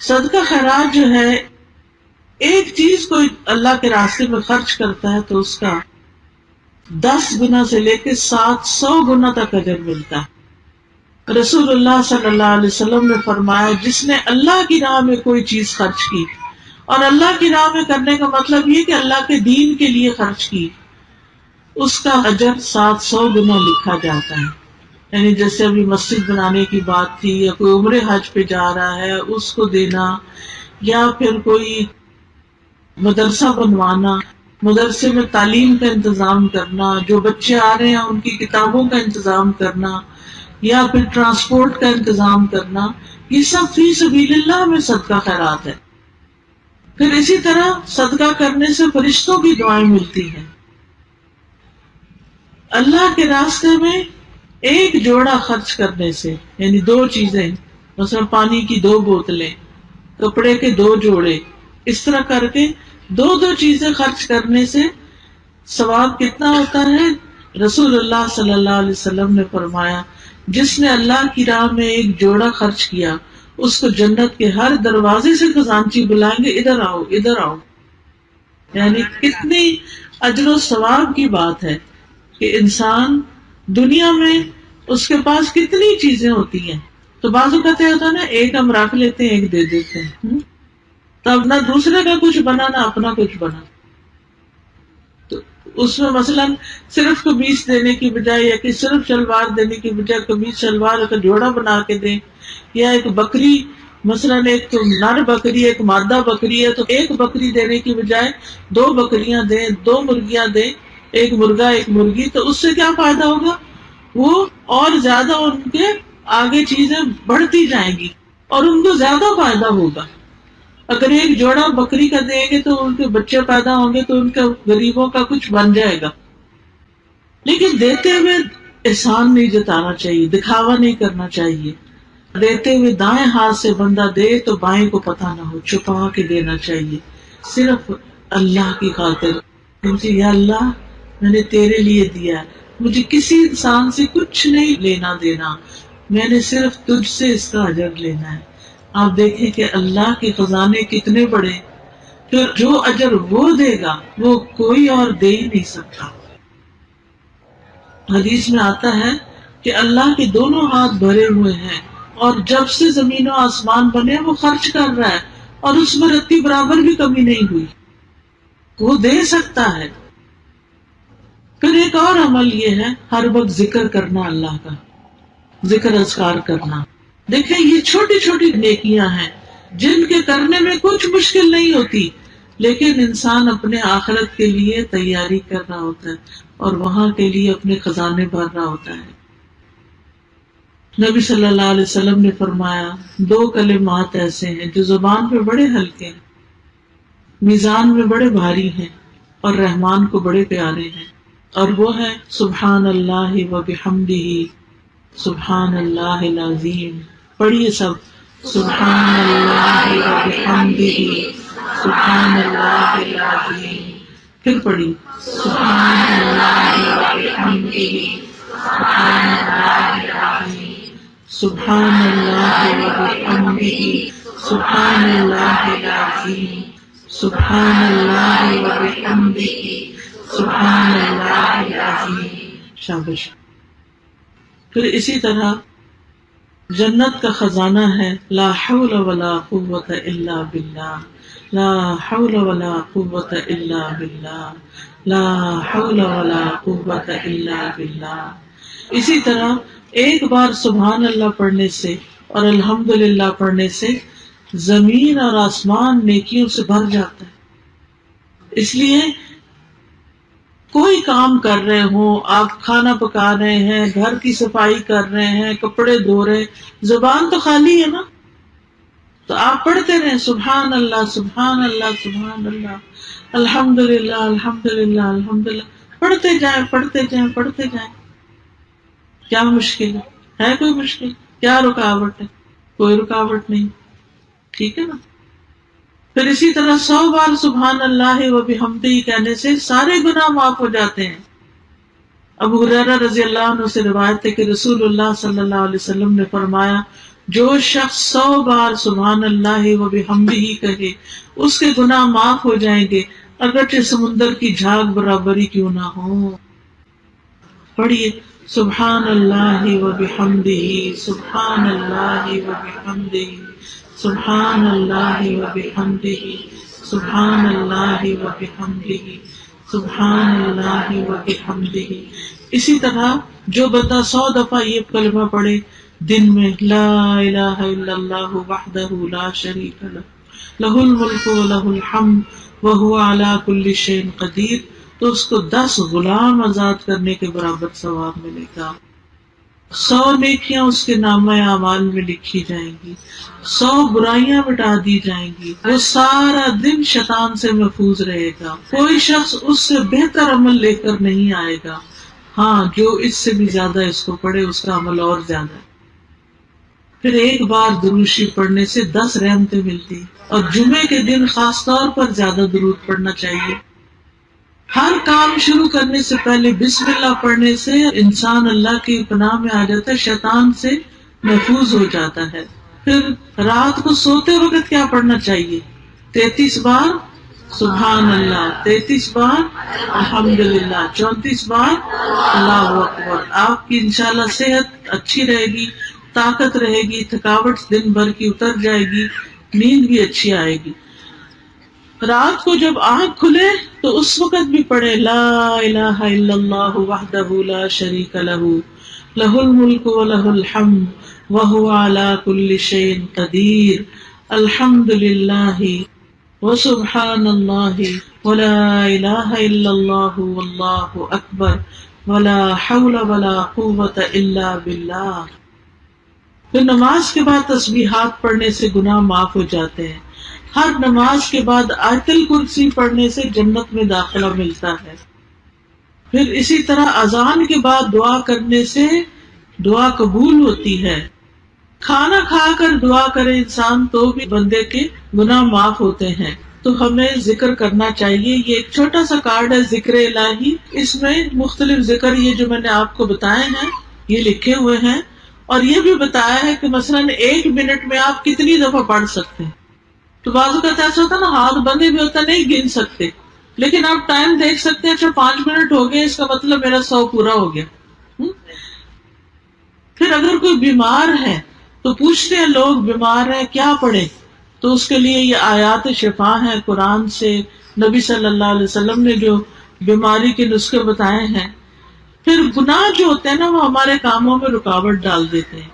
صدقہ خیرات جو ہے، ایک چیز کو اللہ کے راستے میں خرچ کرتا ہے تو اس کا 10 گنا سے لے کے 700 گنا تک اجر ملتا ہے. رسول اللہ صلی اللہ علیہ وسلم نے فرمایا، جس نے اللہ کی راہ میں کوئی چیز خرچ کی، اور اللہ کی راہ میں کرنے کا مطلب یہ کہ اللہ کے دین کے لیے خرچ کی، اس کا اجر 700 گنا لکھا جاتا ہے. یعنی جیسے ابھی مسجد بنانے کی بات تھی، یا کوئی عمرے حج پہ جا رہا ہے اس کو دینا، یا پھر کوئی مدرسہ بنوانا، مدرسے میں تعلیم کا انتظام کرنا، جو بچے آ رہے ہیں ان کی کتابوں کا انتظام کرنا، یا پھر ٹرانسپورٹ کا انتظام کرنا، یہ سب فی سبیل اللہ میں صدقہ خیرات ہے. پھر اسی طرح صدقہ کرنے سے فرشتوں کی دعائیں ملتی ہیں. اللہ کے راستے میں ایک جوڑا خرچ کرنے سے، یعنی 2 چیزیں، مثلا پانی کی 2 بوتلیں، کپڑے کے 2 جوڑے، اس طرح کر کے 2 چیزیں خرچ کرنے سے ثواب کتنا ہوتا ہے؟ رسول اللہ صلی اللہ علیہ وسلم نے فرمایا، جس نے اللہ کی راہ میں ایک جوڑا خرچ کیا، اس کو جنت کے ہر دروازے سے خزانچی بلائیں گے، ادھر آؤ ادھر آؤ. یعنی کتنی اجر و ثواب کی بات ہے کہ انسان دنیا میں اس کے پاس کتنی چیزیں ہوتی ہیں، تو بعض اوقات یہ ہوتا ہے نا، ایک ہم رکھ لیتے ہیں، ایک دے دیتے ہیں، تب نہ دوسرے کا کچھ بنا نہ اپنا کچھ بنا. تو اس میں مثلاً صرف قمیص دینے کی بجائے، یا کہ صرف شلوار دینے کی بجائے قمیص شلوار کا جوڑا بنا کے دیں، یا ایک بکری، مثلاً ایک تو نر بکری ایک مادہ بکری ہے، تو ایک بکری دینے کی بجائے 2 بکریاں دیں، 2 مرغیاں دیں، ایک مرغا ایک مرغی. تو اس سے کیا فائدہ ہوگا؟ وہ اور زیادہ ان کے آگے چیزیں بڑھتی جائیں گی اور ان کو زیادہ فائدہ ہوگا. اگر ایک جوڑا بکری کا دیں گے تو ان کے بچے پیدا ہوں گے، تو ان کے غریبوں کا کچھ بن جائے گا. لیکن دیتے ہوئے احسان نہیں جتانا چاہیے، دکھاوا نہیں کرنا چاہیے. دیتے ہوئے دائیں ہاتھ سے بندہ دے تو بائیں کو پتہ نہ ہو، چھپا کے دینا چاہیے، صرف اللہ کی خاطر. یا اللہ، میں نے تیرے لیے دیا ہے، مجھے کسی انسان سے کچھ نہیں لینا دینا، میں نے صرف تجھ سے اس کا اجر لینا ہے. آپ دیکھیں کہ اللہ کے خزانے کتنے بڑے، پھر جو اجر وہ دے گا وہ کوئی اور دے ہی نہیں سکتا. حدیث میں آتا ہے کہ اللہ کے دونوں ہاتھ بھرے ہوئے ہیں، اور جب سے زمین و آسمان بنے وہ خرچ کر رہا ہے، اور اس میں رتی برابر بھی کمی نہیں ہوئی. وہ دے سکتا ہے. پھر ایک اور عمل یہ ہے، ہر وقت ذکر کرنا، اللہ کا ذکر اذکار کرنا. دیکھیں یہ چھوٹی چھوٹی نیکیاں ہیں جن کے کرنے میں کچھ مشکل نہیں ہوتی، لیکن انسان اپنے آخرت کے لیے تیاری کر رہا ہوتا ہے اور وہاں کے لیے اپنے خزانے بھر رہا ہوتا ہے. نبی صلی اللہ علیہ وسلم نے فرمایا، 2 کلمات ایسے ہیں جو زبان پہ بڑے ہلکے ہیں، میزان میں بڑے بھاری ہیں، اور رحمان کو بڑے پیارے ہیں، اور وہ ہے سبحان اللہ و بحمدہ، سبحان اللہ العظیم. پڑھیے سب، سبحان اللہ و بحمدہ، سبحان اللہ العظیم. پھر پڑھی، سبحان اللہ و بحمدہ، سبحان اللہ العظیم، سبحان اللہ و بحمدہ، سبحان اللہ العظیم، سبحان اللہ و بحمدہ، سبحان اللہ العظیم. شاباش. پھر اسی طرح جنت کا خزانہ ہے، لا حول ولا قوت الا باللہ، لا حول ولا قوت الا باللہ، لا حول ولا قوت الا باللہ. اسی طرح ایک بار سبحان اللہ پڑھنے سے اور الحمدللہ پڑھنے سے زمین اور آسمان نیکیوں سے بھر جاتا ہے. اس لیے کوئی کام کر رہے ہوں، آپ کھانا پکا رہے ہیں، گھر کی صفائی کر رہے ہیں، کپڑے دھو رہے، زبان تو خالی ہے نا، تو آپ پڑھتے رہیں سبحان اللہ سبحان اللہ سبحان اللہ، الحمدللہ الحمدللہ الحمدللہ، پڑھتے جائیں پڑھتے جائیں پڑھتے جائیں. کیا مشکل ہے کوئی مشکل؟ کیا رکاوٹ ہے؟ کوئی رکاوٹ نہیں. ٹھیک ہے نا. پھر اسی طرح 100 بار سبحان اللہ و بحمدہ کہنے سے سارے گناہ معاف ہو جاتے ہیں. ابو ہریرہ رضی اللہ عنہ سے روایت ہے کہ رسول اللہ صلی اللہ علیہ وسلم نے فرمایا جو شخص 100 بار سبحان اللہ و بحمدہ کہے اس کے گناہ معاف ہو جائیں گے اگرچہ سمندر کی جھاگ برابری کیوں نہ ہو. پڑھیے سبحان اللہ و بحمدہ سبحان اللہ و بحمدہ سبحان اللہ و بحمدہ سبحان اللہ و بحمدہ سبحان اللہ و بحمدہ. اسی طرح جو بندہ 100 دفعہ یہ کلمہ پڑھے دن میں لا الہ الا اللہ وحدہ لا شریک لہ لہ الملک و لہ الحمد وہو علی کل شیء قدیر تو اس کو 10 غلام آزاد کرنے کے برابر ثواب ملے گا. 100 نیکیاں اس کے نامہ اعمال میں لکھی جائیں گی, 100 برائیاں مٹا دی جائیں گی, وہ سارا دن شیطان سے محفوظ رہے گا, کوئی شخص اس سے بہتر عمل لے کر نہیں آئے گا. ہاں جو اس سے بھی زیادہ اس کو پڑھے اس کا عمل اور زیادہ ہے. پھر ایک بار درود شریف پڑھنے سے 10 رحمتیں ملتی, اور جمعے کے دن خاص طور پر زیادہ درود پڑھنا چاہیے. ہر کام شروع کرنے سے پہلے بسم اللہ پڑھنے سے انسان اللہ کی پناہ میں آ جاتا ہے, شیطان سے محفوظ ہو جاتا ہے. پھر رات کو سوتے وقت کیا پڑھنا چاہیے؟ 33 بار سبحان اللہ, 33 بار الحمدللہ, 34 بار اللہ اکبر. آپ کی انشاءاللہ صحت اچھی رہے گی, طاقت رہے گی, تھکاوٹ دن بھر کی اتر جائے گی, نیند بھی اچھی آئے گی. رات کو جب آنکھ کھلے تو اس وقت بھی پڑھے لا الہ الا اللہ وحدہ لا شریک لہ لہ الملک و لہ الحمد وہو علی کل شیء قدیر الحمد للہ وسبحان اللہ ولا الہ الا اللہ واللہ اکبر ولا حول ولا قوۃ الا باللہ. پھر نماز کے بعد تسبیحات پڑھنے سے گناہ معاف ہو جاتے ہیں. ہر نماز کے بعد آیت الکرسی پڑھنے سے جنت میں داخلہ ملتا ہے. پھر اسی طرح اذان کے بعد دعا کرنے سے دعا قبول ہوتی ہے. کھانا کھا کر دعا کرے انسان تو بھی بندے کے گناہ معاف ہوتے ہیں. تو ہمیں ذکر کرنا چاہیے. یہ ایک چھوٹا سا کارڈ ہے ذکر الہی, اس میں مختلف ذکر یہ جو میں نے آپ کو بتائے ہیں یہ لکھے ہوئے ہیں, اور یہ بھی بتایا ہے کہ مثلاً 1 منٹ میں آپ کتنی دفعہ پڑھ سکتے ہیں. تو بعض اوقات ایسا ہوتا ہے نا, ہاتھ بندے بھی ہوتا نہیں گن سکتے, لیکن آپ ٹائم دیکھ سکتے ہیں, اچھا 5 منٹ ہو گئے, اس کا مطلب میرا 100 پورا ہو گیا. پھر اگر کوئی بیمار ہے تو پوچھتے ہیں لوگ بیمار ہے کیا پڑھے, تو اس کے لیے یہ آیات شفا ہیں قرآن سے, نبی صلی اللہ علیہ وسلم نے جو بیماری کے نسخے بتائے ہیں. پھر گناہ جو ہوتے ہیں نا وہ ہمارے کاموں میں رکاوٹ ڈال دیتے ہیں,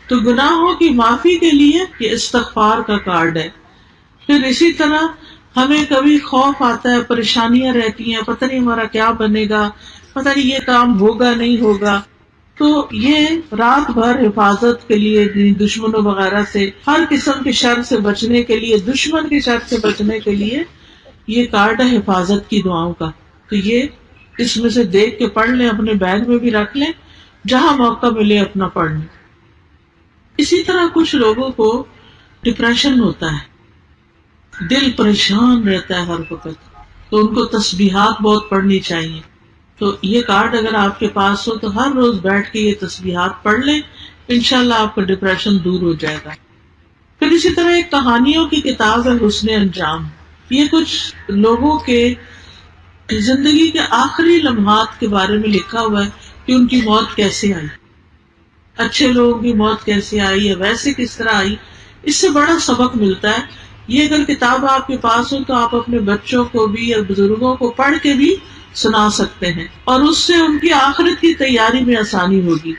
تو گناہوں کی معافی کے لیے یہ استغفار کا کارڈ ہے. پھر اسی طرح ہمیں کبھی خوف آتا ہے, پریشانیاں رہتی ہیں, پتہ نہیں ہمارا کیا بنے گا, پتہ نہیں یہ کام ہوگا نہیں ہوگا, تو یہ رات بھر حفاظت کے لیے دشمنوں وغیرہ سے, ہر قسم کے شر سے بچنے کے لیے, دشمن کے شر سے بچنے کے لیے یہ کارڈ ہے حفاظت کی دعاؤں کا. تو یہ اس میں سے دیکھ کے پڑھ لیں, اپنے بیگ میں بھی رکھ لیں, جہاں موقع ملے اپنا پڑھ لیں. اسی طرح کچھ لوگوں کو ڈپریشن ہوتا ہے, دل پریشان رہتا ہے ہر وقت, تو ان کو تسبیحات بہت پڑھنی چاہیے. تو یہ کارڈ اگر آپ کے پاس ہو تو ہر روز بیٹھ کے یہ تسبیحات پڑھ لیں, انشاءاللہ آپ کا ڈپریشن دور ہو جائے گا. پھر اسی طرح ایک کہانیوں کی کتاب ہے حسن انجام. یہ کچھ لوگوں کے زندگی کے آخری لمحات کے بارے میں لکھا ہوا ہے کہ ان کی موت کیسے آئی, اچھے لوگوں کی موت کیسے آئی, یا ویسے کس طرح آئی. اس سے بڑا سبق ملتا ہے. یہ اگر کتاب آپ کے پاس ہو تو آپ اپنے بچوں کو بھی اور بزرگوں کو پڑھ کے بھی سنا سکتے ہیں, اور اس سے ان کی آخرت کی تیاری میں آسانی ہوگی.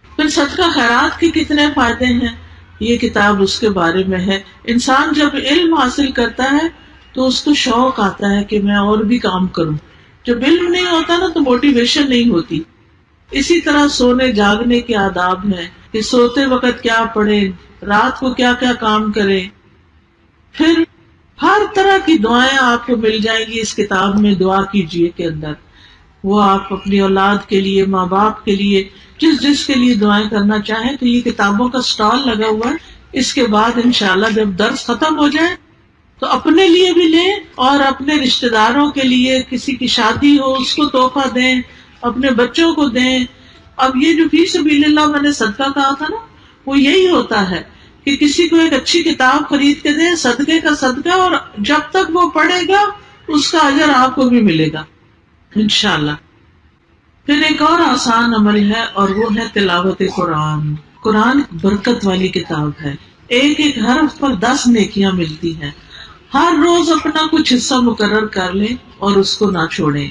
پھر صدقہ خیرات کے کتنے فائدے ہیں, یہ کتاب اس کے بارے میں ہے. انسان جب علم حاصل کرتا ہے تو اس کو شوق آتا ہے کہ میں اور بھی کام کروں. جب علم نہیں ہوتا نا تو موٹیویشن نہیں ہوتی. اسی طرح سونے جاگنے کے آداب ہیں کہ سوتے وقت کیا پڑھیں, رات کو کیا کیا کام کریں. پھر ہر طرح کی دعائیں آپ کو مل جائیں گی اس کتاب میں. دعا کیجئے کے اندر وہ آپ اپنی اولاد کے لیے, ماں باپ کے لیے, جس کے لیے دعائیں کرنا چاہیں. تو یہ کتابوں کا سٹال لگا ہوا ہے. اس کے بعد انشاءاللہ جب درس ختم ہو جائے تو اپنے لیے بھی لیں, اور اپنے رشتہ داروں کے لیے, کسی کی شادی ہو اس کو تحفہ دیں, اپنے بچوں کو دیں. اب یہ جو فی سبیل اللہ میں نے صدقہ کہا تھا نا، وہ یہی ہوتا ہے کہ کسی کو ایک اچھی کتاب خرید کے دیں، صدقے کا صدقہ، اور جب تک وہ پڑھے گا اس کا اجر آپ کو بھی ملے گا انشاءاللہ. پھر ایک اور آسان عمل ہے اور وہ ہے تلاوت قرآن. قرآن برکت والی کتاب ہے، ایک ایک حرف پر 10 نیکیاں ملتی ہیں. ہر روز اپنا کچھ حصہ مقرر کر لیں اور اس کو نہ چھوڑیں.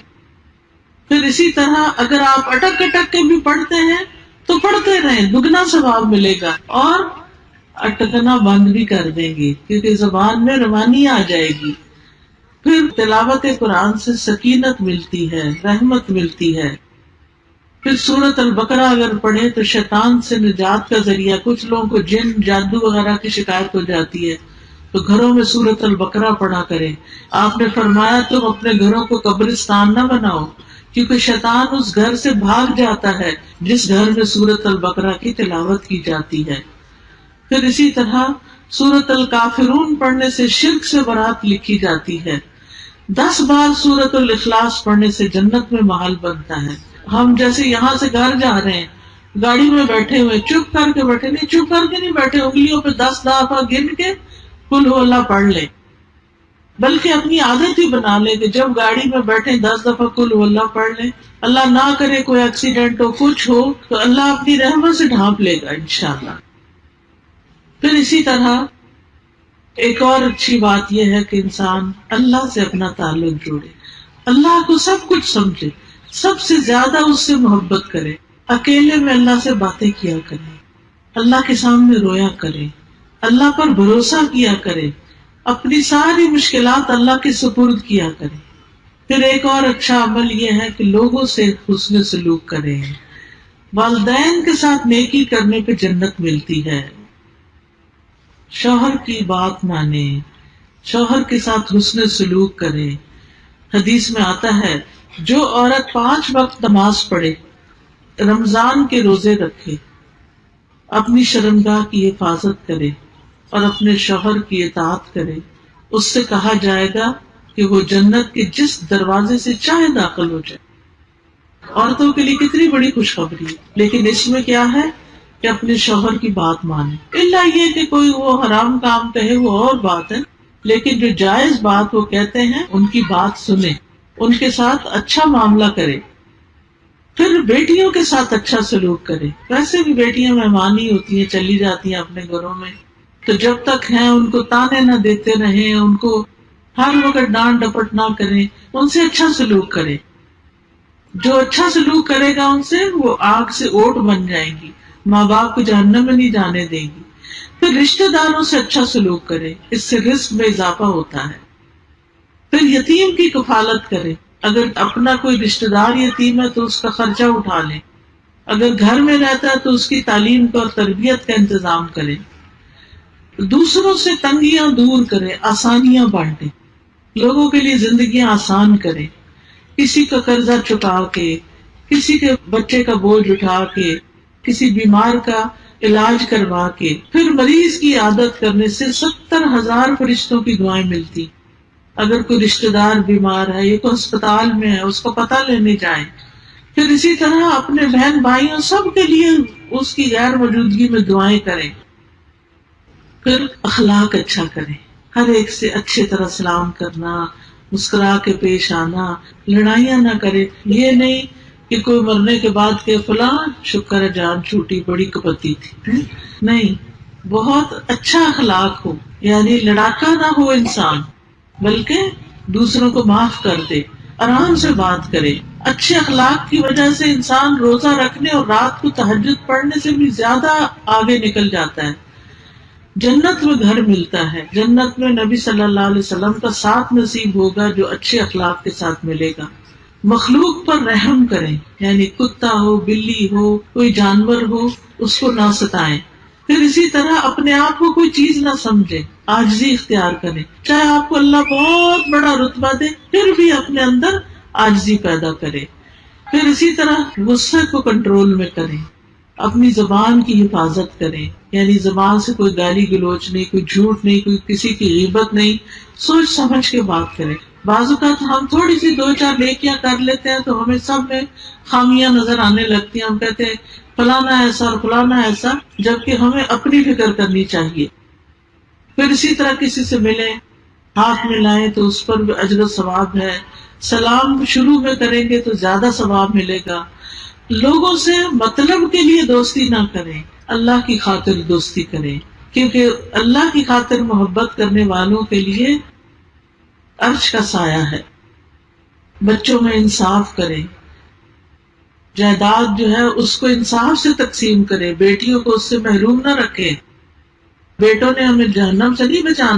پھر اسی طرح اگر آپ اٹک اٹک کے بھی پڑھتے ہیں تو پڑھتے رہیں، دگنا ثواب ملے گا. اور اٹکنا بند بھی کر دیں گے کیونکہ زبان میں روانی آ جائے گی. پھر تلاوت قرآن سے سکینت ملتی ہے، رحمت ملتی ہے. پھر سورۃ البقرہ اگر پڑھے تو شیطان سے نجات کا ذریعہ. کچھ لوگوں کو جن جادو وغیرہ کی شکایت ہو جاتی ہے تو گھروں میں سورۃ البقرہ پڑھا کریں. آپ نے فرمایا تم اپنے گھروں کو قبرستان نہ بناؤ، کیونکہ شیطان اس گھر سے بھاگ جاتا ہے جس گھر میں سورۃ البقرہ کی تلاوت کی جاتی ہے. پھر اسی طرح سورۃ الکافرون پڑھنے سے شرک سے برات لکھی جاتی ہے. 10 بار سورۃ الاخلاص پڑھنے سے جنت میں محل بنتا ہے. ہم جیسے یہاں سے گھر جا رہے ہیں، گاڑی میں بیٹھے ہوئے چپ کر کے بیٹھے، نہیں چپ کر کے نہیں بیٹھے، انگلیوں پہ 10 دفعہ گن کے قل ہو اللہ پڑھ لیں. بلکہ اپنی عادت ہی بنا لیں کہ جب گاڑی میں بیٹھے 10 دفعہ قل ہو اللہ پڑھ لیں. اللہ نہ کرے کوئی ایکسیڈنٹ ہو، کچھ ہو تو اللہ اپنی رحمت سے ڈھانپ لے گا انشاءاللہ. پھر اسی طرح ایک اور اچھی بات یہ ہے کہ انسان اللہ سے اپنا تعلق جوڑے، اللہ کو سب کچھ سمجھے، سب سے زیادہ اس سے محبت کرے، اکیلے میں اللہ سے باتیں کیا کرے، اللہ کے سامنے رویا کرے، اللہ پر بھروسہ کیا کرے، اپنی ساری مشکلات اللہ کے سپرد کیا کرے. پھر ایک اور اچھا عمل یہ ہے کہ لوگوں سے حسن سلوک کرے. والدین کے ساتھ نیکی کرنے پہ جنت ملتی ہے. شوہر کی بات مانے، شوہر کے ساتھ حسن سلوک کرے. حدیث میں آتا ہے جو عورت 5 وقت نماز پڑھے، رمضان کے روزے رکھے، اپنی شرمگاہ کی حفاظت کرے اور اپنے شوہر کی اطاعت کرے، اس سے کہا جائے گا کہ وہ جنت کے جس دروازے سے چاہے داخل ہو جائے. عورتوں کے لیے کتنی بڑی خوشخبری ہے. لیکن اس میں کیا ہے کہ اپنے شوہر کی بات مانے. الا یہ کہ کوئی وہ حرام کام کہے وہ اور بات ہے، لیکن جو جائز بات وہ کہتے ہیں ان کی بات سنیں، ان کے ساتھ اچھا معاملہ کرے. پھر بیٹیوں کے ساتھ اچھا سلوک کرے. ویسے بھی بیٹیاں مہمان ہی ہوتی ہیں، چلی جاتی ہیں اپنے گھروں میں، تو جب تک ہیں ان کو تانے نہ دیتے رہیں، ان کو ہر وقت ڈانٹ ڈپٹ نہ کریں، ان سے اچھا سلوک کرے. جو اچھا سلوک کرے گا ان سے، وہ آگ سے اوٹ بن جائیں گی، ماں باپ کو جہنم میں نہیں جانے دیں گی. پھر رشتہ داروں سے اچھا سلوک کرے، اس سے رزق میں اضافہ ہوتا ہے. پھر یتیم کی کفالت کرے. اگر اپنا کوئی رشتہ دار یتیم ہے تو اس کا خرچہ اٹھا لیں. اگر گھر میں رہتا ہے تو اس کی تعلیم کا اور تربیت کا انتظام کرے. دوسروں سے تنگیاں دور کرے، آسانیاں بانٹے، لوگوں کے لیے زندگیاں آسان کرے. کسی کا قرضہ چکا کے، کسی کے بچے کا بوجھ اٹھا کے، کسی بیمار کا علاج کروا کے. پھر مریض کی عادت کرنے سے 70,000 فرشتوں کی دعائیں ملتی. اگر کوئی رشتہ دار بیمار ہے یا کوئی ہسپتال میں ہے، اس کو پتہ لینے جائیں. پھر اسی طرح اپنے بہن بھائیوں سب کے لیے اس کی غیر موجودگی میں دعائیں کریں. پھر اخلاق اچھا کریں، ہر ایک سے اچھی طرح سلام کرنا، مسکرا کے پیش آنا، لڑائیاں نہ کرے. یہ نہیں کہ کوئی مرنے کے بعد کہ فلاں شکر ہے جان چھوٹی، بڑی کپتی تھی. نہیں، بہت اچھا اخلاق ہو، یعنی لڑاکا نہ ہو انسان، بلکہ دوسروں کو معاف کر دے، آرام سے بات کرے. اچھے اخلاق کی وجہ سے انسان روزہ رکھنے اور رات کو تہجد پڑھنے سے بھی زیادہ آگے نکل جاتا ہے. جنت میں گھر ملتا ہے، جنت میں نبی صلی اللہ علیہ وسلم کا ساتھ نصیب ہوگا جو اچھے اخلاق کے ساتھ ملے گا. مخلوق پر رحم کریں، یعنی کتا ہو، بلی ہو، کوئی جانور ہو، اس کو نہ ستائیں. پھر اسی طرح اپنے آپ کو کوئی چیز نہ سمجھے، عاجزی اختیار کریں. چاہے آپ کو اللہ بہت بڑا رتبہ دے، پھر بھی اپنے اندر عاجزی پیدا کرے. پھر اسی طرح غصے کو کنٹرول میں کریں، اپنی زبان کی حفاظت کریں، یعنی زبان سے کوئی گالی گلوچ نہیں، کوئی جھوٹ نہیں، کوئی کسی کی غیبت نہیں، سوچ سمجھ کے بات کریں. بعض اوقات ہم تھوڑی سی دو چار نیکیاں کر لیتے ہیں تو ہمیں سب میں خامیاں نظر آنے لگتی ہیں. ہم کہتے ہیں فلانا ایسا اور فلانا ایسا، جبکہ ہمیں اپنی فکر کرنی چاہیے. پھر اسی طرح کسی سے ملیں، ہاتھ ملائیں تو اس پر بھی اجر و ثواب ہے. سلام شروع میں کریں گے تو زیادہ ثواب ملے گا. لوگوں سے مطلب کے لیے دوستی نہ کریں، اللہ کی خاطر دوستی کریں، کیونکہ اللہ کی خاطر محبت کرنے والوں کے لیے عرش کا سایہ ہے. بچوں میں انصاف کریں، جائیداد جو ہے اس کو انصاف سے تقسیم کریں، بیٹیوں کو اس سے محروم نہ رکھیں. بیٹوں نے ہمیں جہنم سے نہیں بچانا.